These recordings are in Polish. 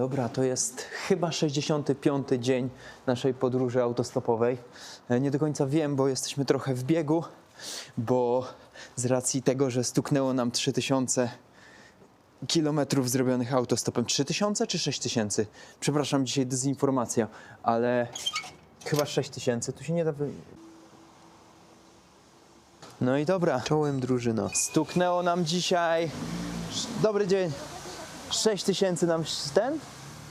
Dobra, to jest chyba 65. dzień naszej podróży autostopowej. Nie do końca wiem, bo jesteśmy trochę w biegu, bo z racji tego, że stuknęło nam 3000 kilometrów zrobionych autostopem. 3000 czy 6000? Przepraszam, dzisiaj dezinformacja, ale chyba 6000. Tu się nie da No i dobra, czołem drużyno. Stuknęło nam dzisiaj... Dobry dzień. 6000 nam ten?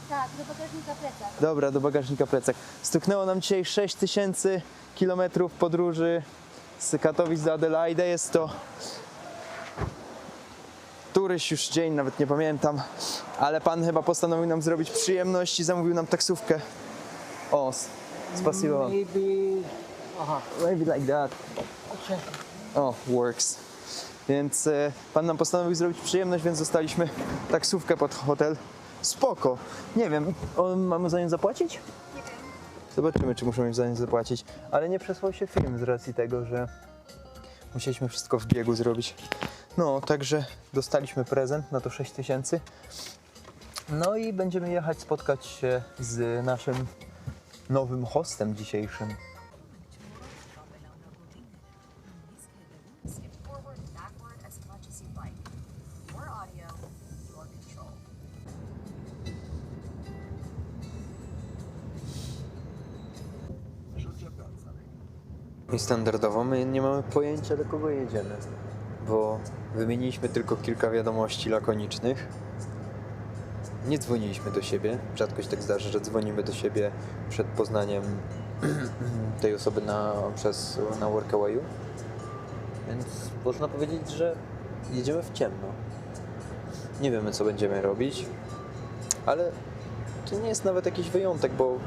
Tak, do bagażnika plecak. Dobra, do bagażnika plecak. Stuknęło nam dzisiaj 6000 kilometrów podróży z Katowic do Adelaide. Jest to któryś już dzień, nawet nie pamiętam, ale pan chyba postanowił nam zrobić przyjemność i zamówił nam taksówkę. O, spasibo. Maybe like that. O, works. Więc pan nam postanowił zrobić przyjemność, więc dostaliśmy taksówkę pod hotel. Spoko. Nie wiem, mamy za nią zapłacić? Nie wiem. Zobaczymy, czy muszę mi za nią zapłacić. Ale nie przesłał się film z racji tego, że musieliśmy wszystko w biegu zrobić. No, także dostaliśmy prezent na to 6000. No i będziemy jechać spotkać się z naszym nowym hostem dzisiejszym. Skip forward and backward as much as you'd like. Your audio, your control. I standardowo my nie mamy pojęcia, do kogo jedziemy, bo wymieniliśmy tylko kilka wiadomości lakonicznych. Nie dzwoniliśmy do siebie. Rzadko się tak zdarza, że dzwonimy do siebie przed poznaniem tej osoby na Workawayu. Więc można powiedzieć, że jedziemy w ciemno. Nie wiemy, co będziemy robić, ale to nie jest nawet jakiś wyjątek, bo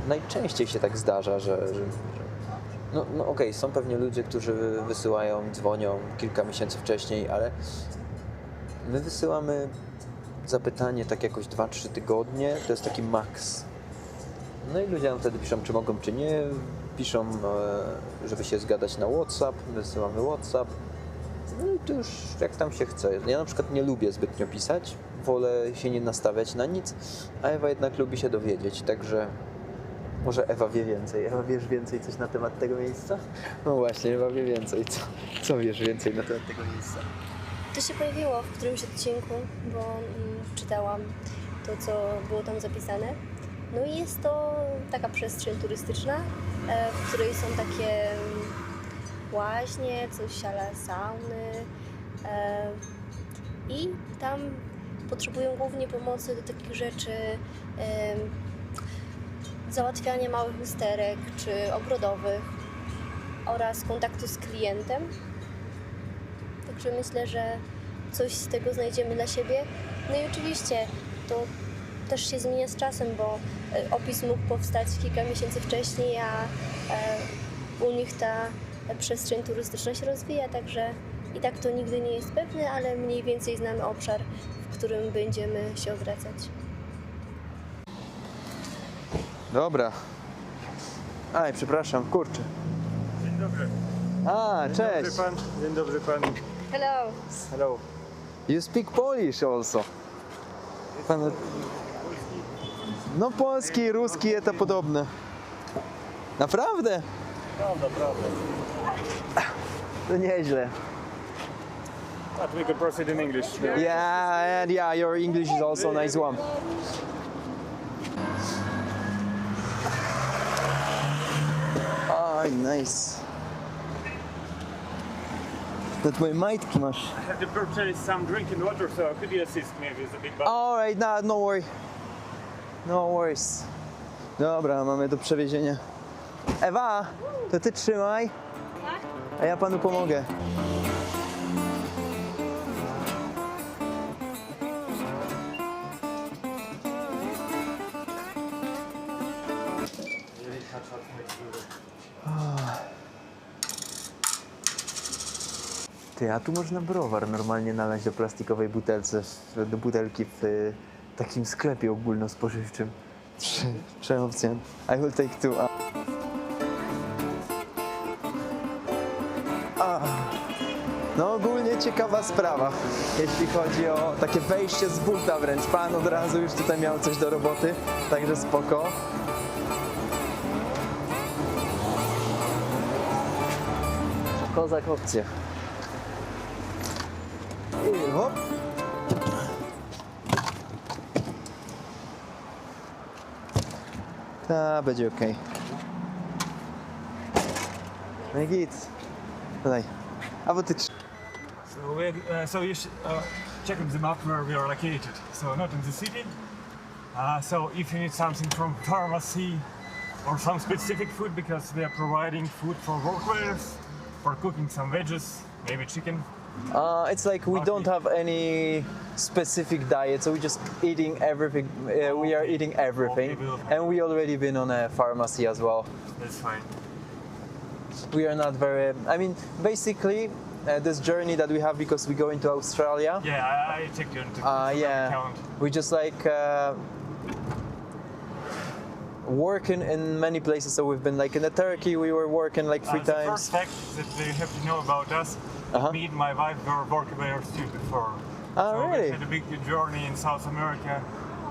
najczęściej się tak zdarza, że no okej, są pewnie ludzie, którzy wysyłają, dzwonią kilka miesięcy wcześniej, ale my wysyłamy zapytanie tak jakoś 2-3 tygodnie, to jest taki maks. No i ludzie nam wtedy piszą, czy mogą, czy nie. Piszą, żeby się zgadać na WhatsApp, wysyłamy WhatsApp. No i to już jak tam się chce. Ja na przykład nie lubię zbytnio pisać, wolę się nie nastawiać na nic, a Ewa jednak lubi się dowiedzieć, także może Ewa wie więcej. Ewa, wiesz więcej coś na temat tego miejsca? No właśnie, Ewa wie więcej. Co wiesz więcej na temat tego miejsca? To się pojawiło w którymś odcinku, bo czytałam to, co było tam zapisane. No i jest to taka przestrzeń turystyczna, w której są takie łaźnie, coś ala sauny i tam potrzebują głównie pomocy do takich rzeczy, załatwiania małych lusterek czy ogrodowych oraz kontaktu z klientem. Także myślę, że coś z tego znajdziemy dla siebie. No i oczywiście to też się zmienia z czasem, bo opis mógł powstać kilka miesięcy wcześniej, a u nich ta przestrzeń turystyczna się rozwija, także i tak to nigdy nie jest pewne, ale mniej więcej znamy obszar, w którym będziemy się obracać. Dobra. Aj, przepraszam, kurczę. Dzień dobry. A, cześć. Dzień dobry pan. Hello! Hello. You speak Polish also. Pan... No polski, ruski, to podobne. Naprawdę? Prawda. To nieźle. But we could proceed in English. Yeah, and yeah, your English is also a nice one. Oh, nice. To twoje majtki masz. I have to purchase some drinking water, so could you assist me with the big bag? Alright, no worry. No worries. Dobra, mamy do przewiezienia. Ewa, to ty trzymaj, a ja panu pomogę. Ty, a tu można browar normalnie nalać do plastikowej butelce, do butelki w takim sklepie ogólnospożywczym. Trzy opcje. I will take two. No ogólnie ogóle ciekawa sprawa, jeśli chodzi o takie wejście z buta wręcz. Pan od razu już tutaj miał coś do roboty, także spoko. Kozak opcja. I hop. Ta, będzie ok. No i git. Tutaj. A bo ty... So you should check on the map where we are located. So not in the city. So if you need something from pharmacy or some specific food, because we are providing food for workers, for cooking some veggies, maybe chicken. It's like we don't have any specific diet, so we're just eating everything. We are eating everything, and we already been on a pharmacy as well. That's fine. We are not very. I mean, basically, this journey that we have because we go into Australia. Yeah, I checked your Yeah, account. we just like working in many places. So we've been like in Turkey. We were working like 3 The times. first fact that you have to know about us, me and my wife were workers too before. So Really? we had a big journey in South America,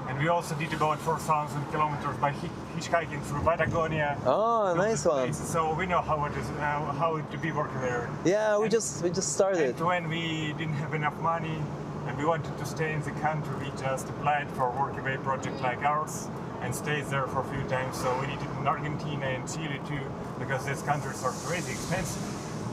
and we also did about 4,000 kilometers by hitchhiking through Patagonia. Oh, nice one. So we know how it is, how to be working there. Yeah, we just started. And when we didn't have enough money and we wanted to stay in the country, we just applied for a workaway project like ours and stayed there for a few times. So we did it in Argentina and Chile too, because these countries are crazy expensive,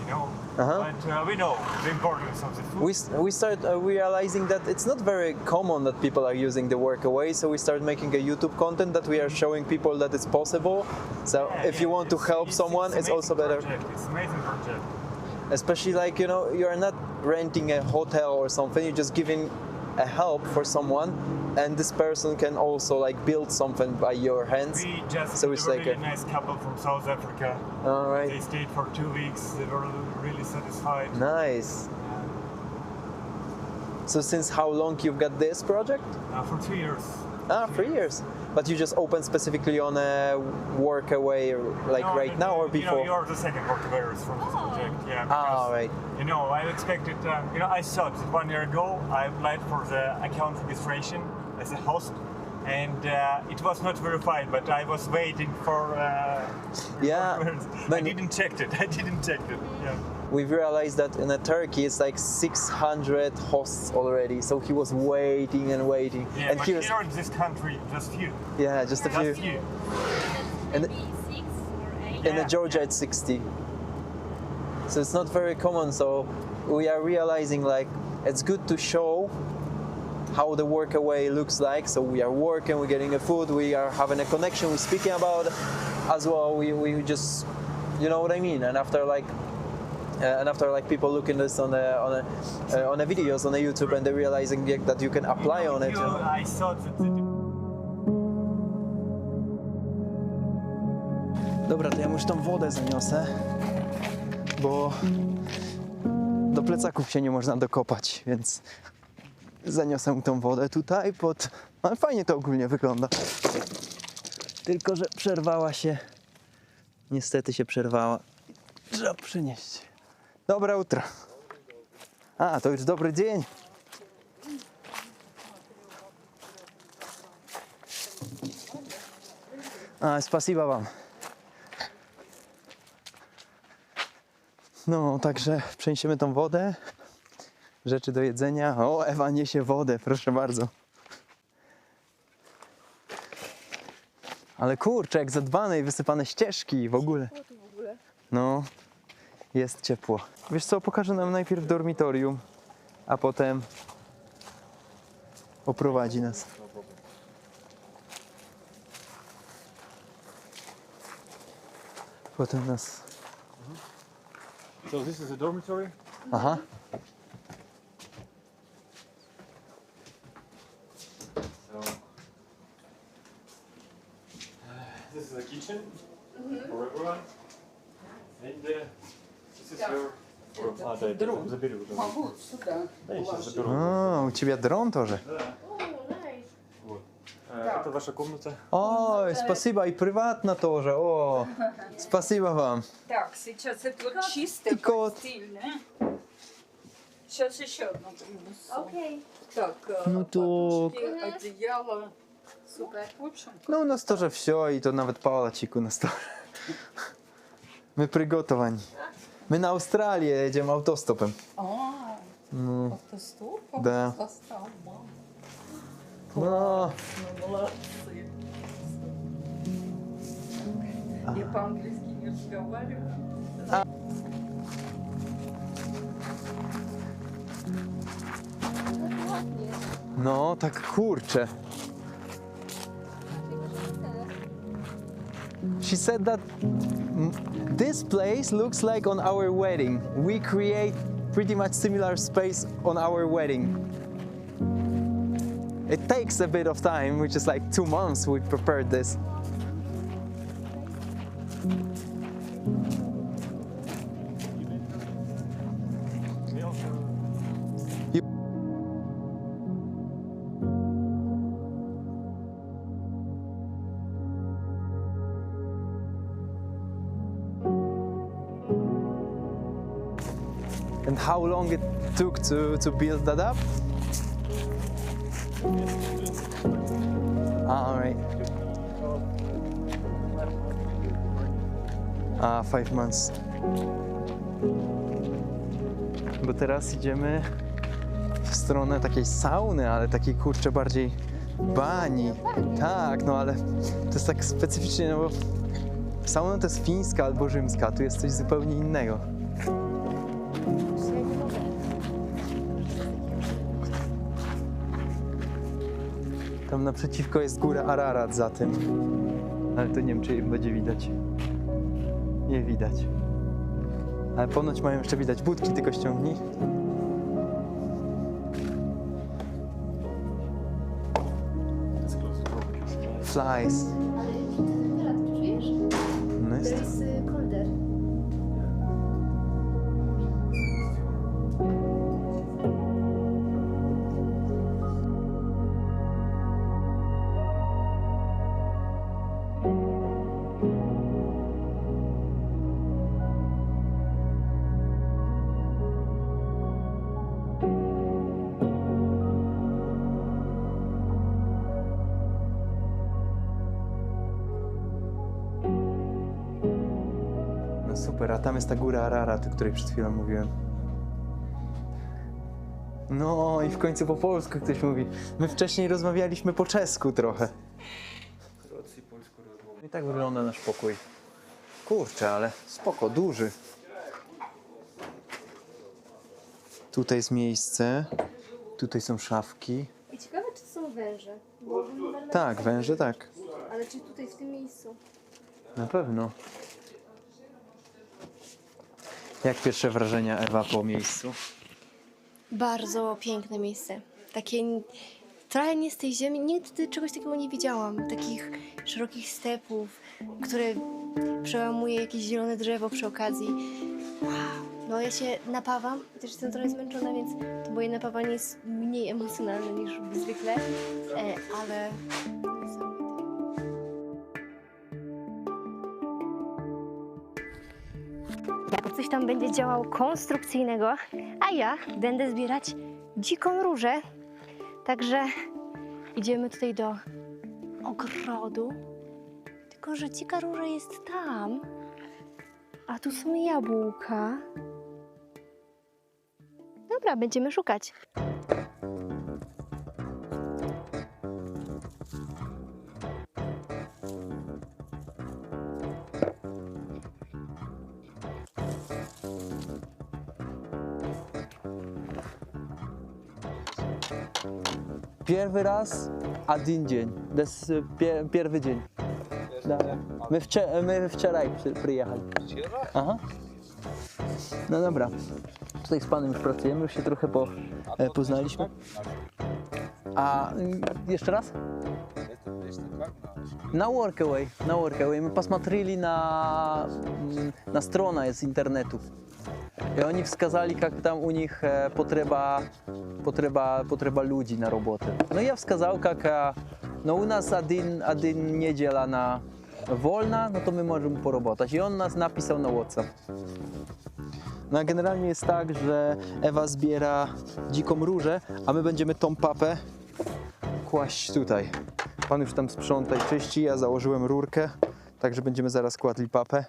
you know. But we know the importance of the food. We start realizing that it's not very common that people are using the workaway, so we start making a YouTube content that we are showing people that it's possible. So if you want to help someone, it's also better. It's an amazing project. Especially like, you know, you're not renting a hotel or something, you're just giving a help for someone, and this person can also like build something by your hands. We just So met it's a like really a- nice couple from South Africa. All right. They stayed for 2 weeks. They were really satisfied. Nice. So since how long you've got this project? For 2 years. 3 years. But you just open specifically on a workaway like No, right now or You before? know, you're the second workaway from this project. Yeah. Ah, because, right. You know, I expected. You know, I thought that 1 year ago I applied for the account registration as a host, and it was not verified. But I was waiting for. Yeah, I but- didn't check it. I didn't check it. Yeah. We've realized that in Turkey it's like 600 hosts already, so he was waiting and waiting. Yeah, And but he was, here in this country, just few. yeah, just a few. Just few. And Maybe 6 or 8. in Yeah. Georgia it's 60. So it's not very common, so we are realizing like it's good to show how the workaway looks like. So we are working, we're getting a food, we are having a connection, we're speaking about it as well. We just, you know what I mean. And after like people looking this on the videos on the YouTube, and they're realizing that you can apply on it. I thought that the Dobra, to ja już tą wodę zaniosę, bo do plecaków się nie można dokopać, więc zaniosę tą wodę tutaj pod... Ale fajnie to ogólnie wygląda. Tylko że przerwała się. Niestety się przerwała. Trzeba przynieść. Dobra utro. A, to już dobry dzień. Spasiba wam. No, także przeniesiemy tą wodę. Rzeczy do jedzenia. O, Ewa niesie wodę, proszę bardzo. Ale kurczę, jak zadbane i wysypane ścieżki w ogóle. No, jest ciepło. Wiesz co, pokażę nam najpierw dormitorium, a potem oprowadzi nas. Potem nas... So this is a dormitory. Aha. So this is a kitchen for everyone, and this is your. Забери вот Могу сюда. я сейчас заберу. O, u ciebie dron тоже. Это ваша комната. Ой, спасибо, и приватно тоже. О, спасибо вам. Так, сейчас это вот чистая И кот. постельная. Сейчас еще одну принесу. Окей. Так, Ну то... подушки, одеяло. Super. В общем, No u nas to, że wsio i to nawet pałacik u nas to. My przygotowani. My na Australię jedziemy autostopem. автостоп Да. достал, мам. No, Ну, молодцы. Я по-английски не разговариваю. Ładnie. no tak kurczę. She said that this place looks like on our wedding. We create pretty much similar space on our wedding. It takes a bit of time, which is like 2 months we prepared this. And how long it took to build that up? All right. 5 months. Bo teraz idziemy w stronę takiej sauny, ale takiej kurczę bardziej bani. Tak, no ale to jest tak specyficznie, no bo sauna to jest fińska albo rzymska, a tu jest coś zupełnie innego. Ja nie mogę. Tam naprzeciwko jest góra Ararat za tym. Ale to nie wiem, czy będzie widać. Nie widać. Ale ponoć mają jeszcze widać budki, tylko ściągnij. Flies. Ale jaki to temperatur, czujesz? No jest. There is colder. No super, a tam jest ta góra Ararat, o której przed chwilą mówiłem. No i w końcu po polsku ktoś mówi. My wcześniej rozmawialiśmy po czesku trochę. I tak wygląda nasz pokój. Kurczę, ale spoko, duży. Tutaj jest miejsce. Tutaj są szafki. I ciekawe, czy to są węże. Bo wygląda na- Tak, węże tak. Ale czy tutaj w tym miejscu? Na pewno. Jak pierwsze wrażenia Ewa po miejscu? Bardzo piękne miejsce. Takie trochę nie z tej ziemi. Nigdy czegoś takiego nie widziałam. Takich szerokich stepów, które przełamuje jakieś zielone drzewo przy okazji. Wow. No ja się napawam, chociaż jestem trochę zmęczona, więc to moje napawanie jest mniej emocjonalne niż zwykle, ale niesamowite. Coś tam będzie działał konstrukcyjnego, a ja będę zbierać dziką różę. Także idziemy tutaj do ogrodu. Tylko że dzika róża jest tam, a tu są jabłka. Dobra, będziemy szukać. Pierwszy raz, один dzień. To jest pierwszy dzień. Da. My wczoraj przyjechali. Aha. No dobra. Tutaj z panem już pracujemy, już się trochę poznaliśmy. A jeszcze raz? Na Workaway. My посмотрели na stronę z internetu. I oni wskazali, jak tam u nich potrzeba ludzi na robotę. No ja wskazał, jak no u nas один niedziela wolna, no to my możemy porobotać. I on nas napisał na WhatsApp. No a generalnie jest tak, że Ewa zbiera dziką różę, a my będziemy tą papę kłaść tutaj. Pan już tam sprząta i czyści, ja założyłem rurkę, także będziemy zaraz kładli papę.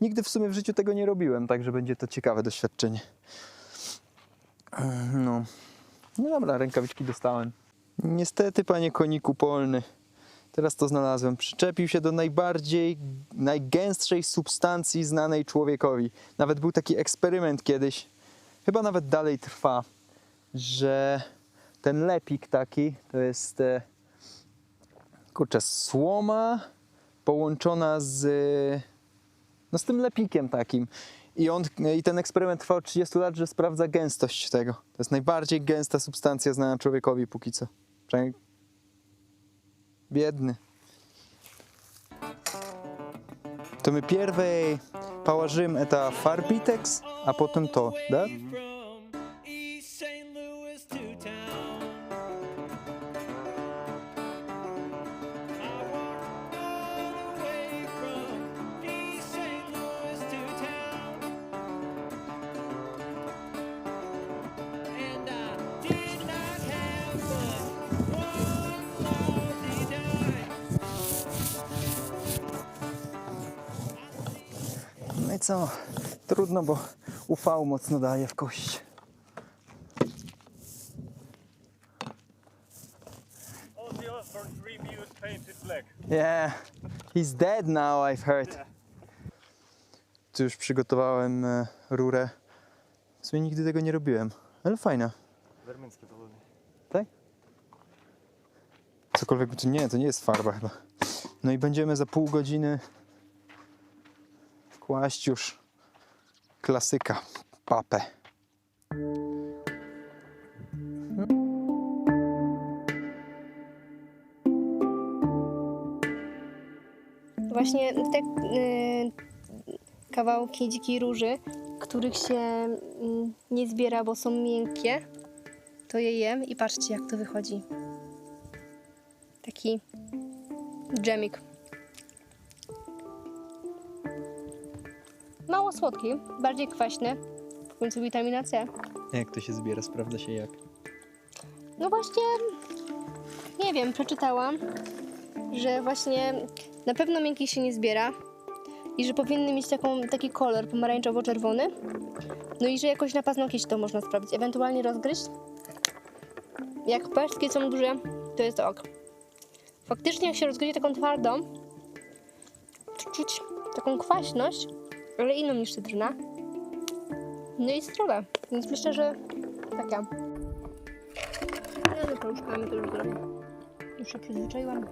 Nigdy w sumie w życiu tego nie robiłem, także będzie to ciekawe doświadczenie. No, no dobra, rękawiczki dostałem. Niestety, panie koniku polny, teraz to znalazłem. Przyczepił się do najgęstszej substancji znanej człowiekowi. Nawet był taki eksperyment kiedyś, chyba nawet dalej trwa, że ten lepik taki to jest kurczę, słoma połączona z tym lepikiem takim. I ten eksperyment trwał 30 lat, że sprawdza gęstość tego. To jest najbardziej gęsta substancja znana człowiekowi póki co. Przynajmniej biedny. To my pierwej położymy ta farbitex, a potem to, da? No i co? Trudno, bo UV mocno daje w kość. Ozzy Osbourne's Remuse painted black. Yeah, he's dead now, I've heard. Tu już przygotowałem rurę. W sumie nigdy tego nie robiłem, ale fajna. Wermińskie to ładnie. Tak? Cokolwiek, to nie jest farba chyba. No i będziemy za pół godziny kłaść już klasyka, papę. Właśnie te kawałki dzikiej róży, których się nie zbiera, bo są miękkie, to je jem i patrzcie, jak to wychodzi. Taki dżemik. Mało słodki, bardziej kwaśny, w końcu witamina C. Jak to się zbiera? Sprawdza się jak? No właśnie, nie wiem, przeczytałam, że właśnie na pewno miękkie się nie zbiera i że powinny mieć taki kolor pomarańczowo-czerwony. No i że jakoś na paznokieć to można sprawdzić, ewentualnie rozgryźć. Jak pestki są duże, to jest ok. Faktycznie jak się rozgryzie taką twardą, to czuć taką kwaśność, ale inną niż cytryna. No i zdrowe, więc myślę, że taka. Ja za paluszkami to już zrobię. Już się przyzwyczaiłam.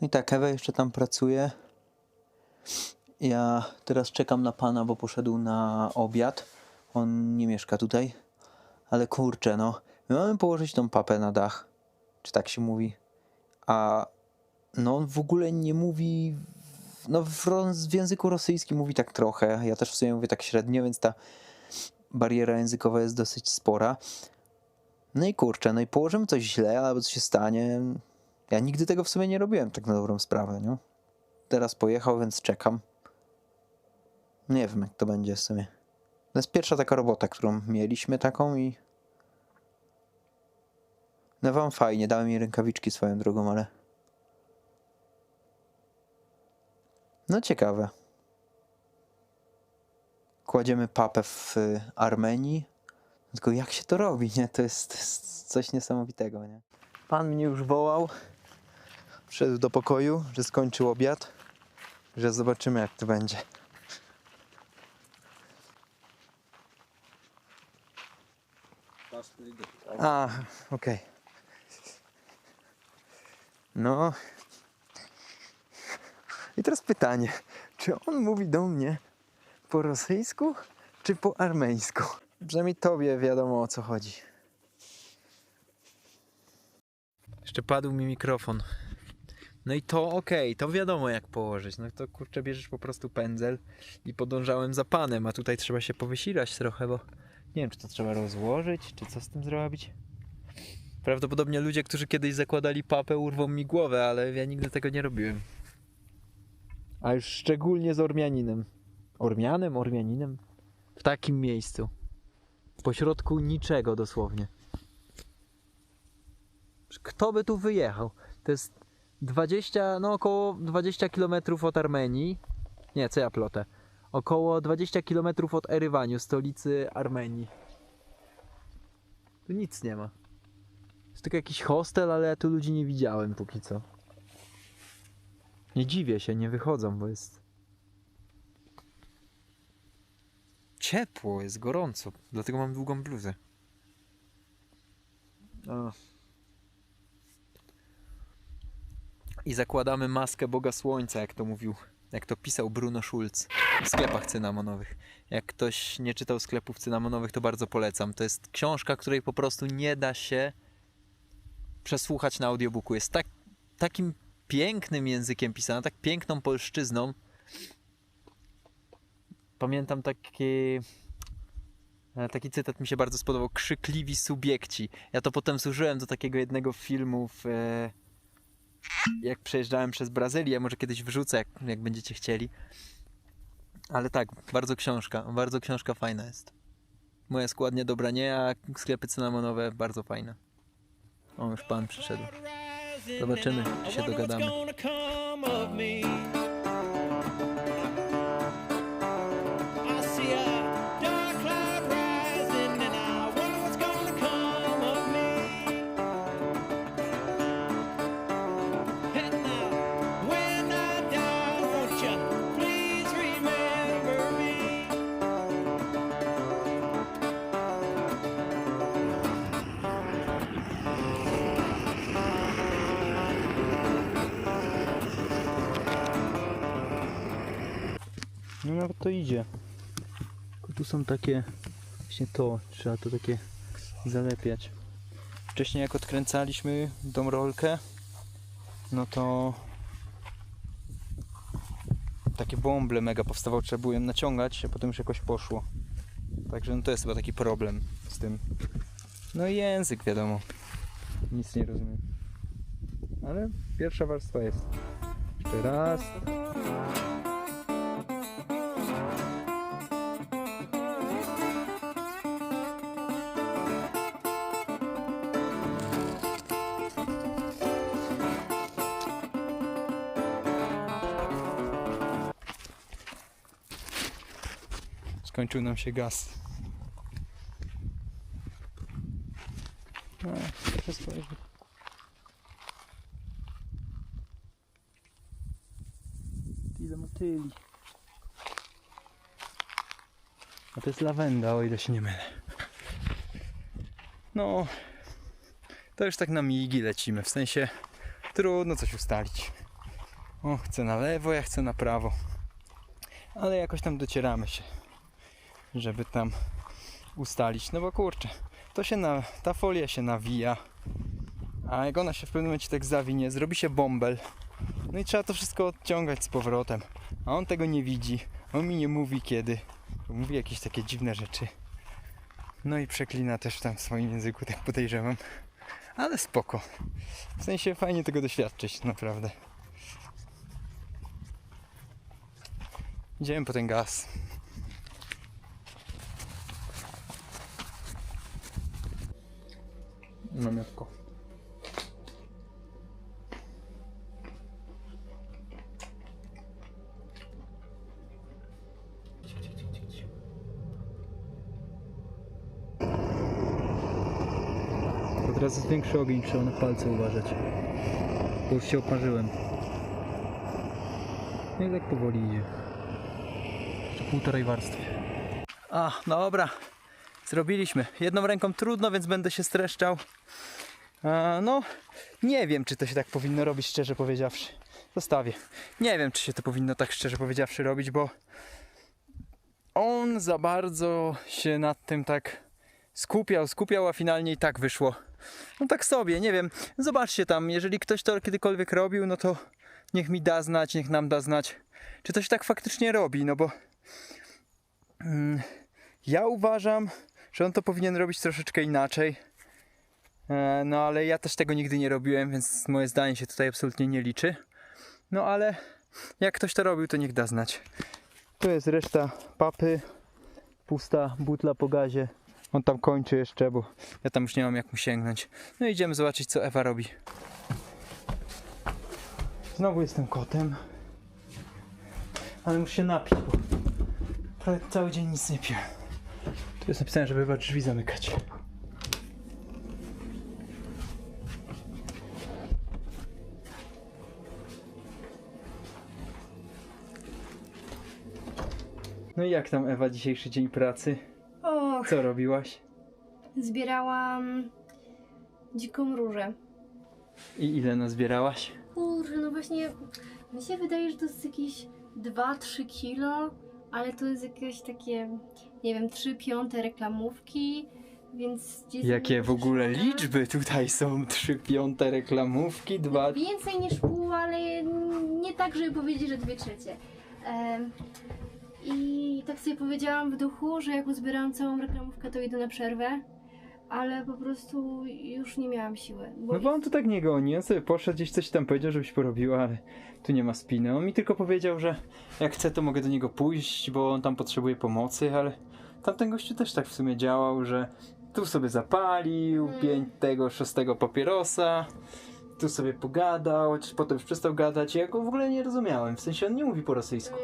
No i tak, Ewa jeszcze tam pracuje. Ja teraz czekam na pana, bo poszedł na obiad. On nie mieszka tutaj. Ale kurczę, no. My mamy położyć tą papę na dach. Czy tak się mówi? A no on w ogóle nie mówi... No w języku rosyjskim mówi tak trochę. Ja też w sumie mówię tak średnio, więc ta bariera językowa jest dosyć spora. No i kurczę, no i położymy coś źle, albo coś się stanie. Ja nigdy tego w sumie nie robiłem, tak na dobrą sprawę, nie? Teraz pojechał, więc czekam. Nie wiem, jak to będzie w sumie. To jest pierwsza taka robota, którą mieliśmy taką i... No wam fajnie, dałem mi rękawiczki swoją drogą, ale... No ciekawe. Kładziemy papę w Armenii. Tylko jak się to robi, nie? To jest coś niesamowitego, nie? Pan mnie już wołał. Wszedł do pokoju, że skończył obiad. Że zobaczymy, jak to będzie. A, okej. No. I teraz pytanie. Czy on mówi do mnie po rosyjsku, czy po armeńsku? Przynajmniej tobie wiadomo, o co chodzi. Jeszcze padł mi mikrofon. No i to okej, to wiadomo jak położyć. No to kurczę, bierzesz po prostu pędzel i podążałem za panem, a tutaj trzeba się powysilać trochę, bo nie wiem, czy to trzeba rozłożyć, czy co z tym zrobić. Prawdopodobnie ludzie, którzy kiedyś zakładali papę, urwą mi głowę, ale ja nigdy tego nie robiłem. A już szczególnie z Ormianinem. Ormianinem? W takim miejscu. Pośrodku niczego dosłownie. Kto by tu wyjechał? To jest 20, no około 20 km od Armenii. Nie, co ja plotę. Około 20 km od Erywaniu, stolicy Armenii. Tu nic nie ma. Jest tylko jakiś hostel, ale ja tu ludzi nie widziałem póki co. Nie dziwię się, nie wychodzą, bo jest ciepło, jest gorąco. Dlatego mam długą bluzę. O. I zakładamy maskę Boga Słońca, jak to mówił, jak to pisał Bruno Schulz w sklepach cynamonowych. Jak ktoś nie czytał sklepów cynamonowych, to bardzo polecam. To jest książka, której po prostu nie da się przesłuchać na audiobooku. Jest takim pięknym językiem pisana, tak piękną polszczyzną. Pamiętam taki cytat mi się bardzo spodobał. Krzykliwi subiekci. Ja to potem zużyłem do takiego jednego filmu, jak przejeżdżałem przez Brazylię. Może kiedyś wrzucę, jak będziecie chcieli. Ale tak, bardzo książka fajna jest. Moja składnia dobra nie, a sklepy cynamonowe bardzo fajne. O, już pan przyszedł. Zobaczymy, czy się dogadamy. No nawet to idzie. Tylko tu są takie, właśnie to, trzeba to takie zalepiać. Wcześniej jak odkręcaliśmy tą rolkę, no to takie bąble mega powstawały, trzeba było ją naciągać, a potem już jakoś poszło. Także no to jest chyba taki problem z tym. No i język, wiadomo. Nic nie rozumiem. Ale pierwsza warstwa jest. Jeszcze raz. Skończył nam się gaz. Wszystko jest. Ile motyli. A to jest lawenda, o ile się nie mylę. No, to już tak na migi lecimy. W sensie trudno coś ustalić. O, chcę na lewo, ja chcę na prawo. Ale jakoś tam docieramy się, żeby tam ustalić, no bo kurczę, ta folia się nawija, a jak ona się w pewnym momencie tak zawinie, zrobi się bąbel, no i trzeba to wszystko odciągać z powrotem, a on tego nie widzi, on mi nie mówi kiedy, mówi jakieś takie dziwne rzeczy, no i przeklina też tam w swoim języku, tak podejrzewam, ale spoko, w sensie fajnie tego doświadczyć, naprawdę. Idziemy po ten gaz. Namiotko. To teraz jest większy ogień, trzeba na palce uważać. Bo już się oparzyłem. No i tak powoli idzie. Jeszcze półtorej warstwy. A, dobra. Zrobiliśmy. Jedną ręką trudno, więc będę się streszczał. No, nie wiem, czy to się tak powinno robić, szczerze powiedziawszy. Zostawię. Nie wiem, czy się to powinno tak szczerze powiedziawszy robić, bo on za bardzo się nad tym tak skupiał, a finalnie i tak wyszło. No tak sobie, nie wiem. Zobaczcie tam, jeżeli ktoś to kiedykolwiek robił, no to niech mi da znać, niech nam da znać, czy to się tak faktycznie robi, no bo ja uważam, że on to powinien robić troszeczkę inaczej. No ale ja też tego nigdy nie robiłem, więc moje zdanie się tutaj absolutnie nie liczy. No ale jak ktoś to robił, to niech da znać. Tu jest reszta papy. Pusta butla po gazie. On tam kończy jeszcze, bo ja tam już nie mam jak mu sięgnąć. No idziemy zobaczyć, co Ewa robi. Znowu jestem kotem. Ale muszę się napić, bo prawie cały dzień nic nie piję. Tu jest napisane, żeby chyba drzwi zamykać. No i jak tam, Ewa, dzisiejszy dzień pracy? Och, Co robiłaś? zbierałam dziką różę. I ile nazbierałaś? Kurczę, no właśnie, mi się wydaje, że to jest jakieś 2-3 kilo, ale to jest jakieś takie, nie wiem, 3/5 reklamówki, więc... gdzieś Jakie w ogóle przyszło, nie? liczby tutaj są? 3/5 reklamówki, 2... Więcej niż pół, ale nie tak, żeby powiedzieć, że 2/3. I tak sobie powiedziałam w duchu, że jak uzbierałam całą reklamówkę, to idę na przerwę, ale po prostu już nie miałam siły. No bo on to tak nie goni, on sobie poszedł gdzieś coś tam powiedział, żebyś porobiła, ale tu nie ma spiny. On mi tylko powiedział, że jak chcę, to mogę do niego pójść, bo on tam potrzebuje pomocy, ale tamten gościu też tak w sumie działał, że tu sobie zapalił 6 papierosa, tu sobie pogadał, potem już przestał gadać. Ja go w ogóle nie rozumiałem, w sensie on nie mówi po rosyjsku.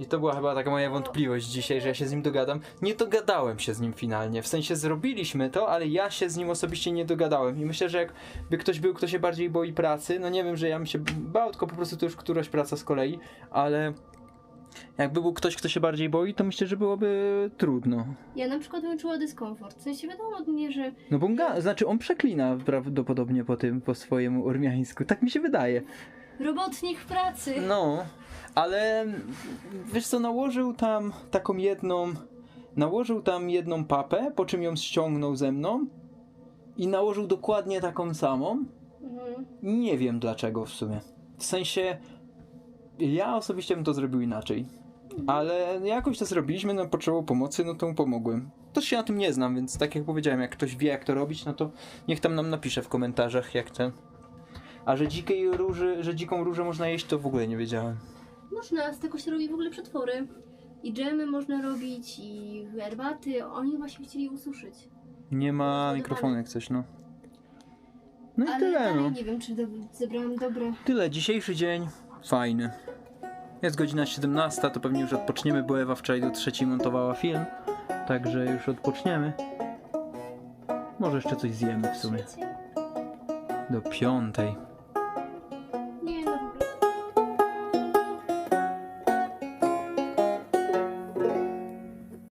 I to była chyba taka moja wątpliwość dzisiaj, że ja się z nim dogadam. Nie dogadałem się z nim finalnie, w sensie zrobiliśmy to, ale ja się z nim osobiście nie dogadałem. I myślę, że jakby ktoś był, kto się bardziej boi pracy, no nie wiem, że ja bym się bał, tylko po prostu to już któraś praca z kolei, ale jakby był ktoś, kto się bardziej boi, to myślę, że byłoby trudno. Ja na przykład bym czuła dyskomfort. W sensie wiadomo od mnie, że No bo on przeklina prawdopodobnie po swojemu ormiańsku, tak mi się wydaje. robotnik w pracy. No, ale wiesz co, nałożył tam jedną papę, po czym ją ściągnął ze mną i nałożył dokładnie taką samą. Mhm. Nie wiem dlaczego w sumie. W sensie, ja osobiście bym to zrobił inaczej. Ale jakoś to zrobiliśmy, no potrzebował pomocy, no to mu pomogłem. Też się na tym nie znam, więc tak jak powiedziałem, jak ktoś wie jak to robić, no to niech tam nam napisze w komentarzach jak ten. A że dziką różę można jeść, to w ogóle nie wiedziałem. Można, z tego się robi w ogóle przetwory. I dżemy można robić, i herbaty. Oni właśnie chcieli ususzyć. Nie ma Zdecydowanie. mikrofonu jak coś, no. No i Ale tyle, dalej no. nie wiem, czy zebrałam dobre. Tyle, dzisiejszy dzień fajny. Jest godzina 17, to pewnie już odpoczniemy, bo Ewa wczoraj do 3 montowała film. Także już odpoczniemy. Może jeszcze coś zjemy w sumie. Do 5.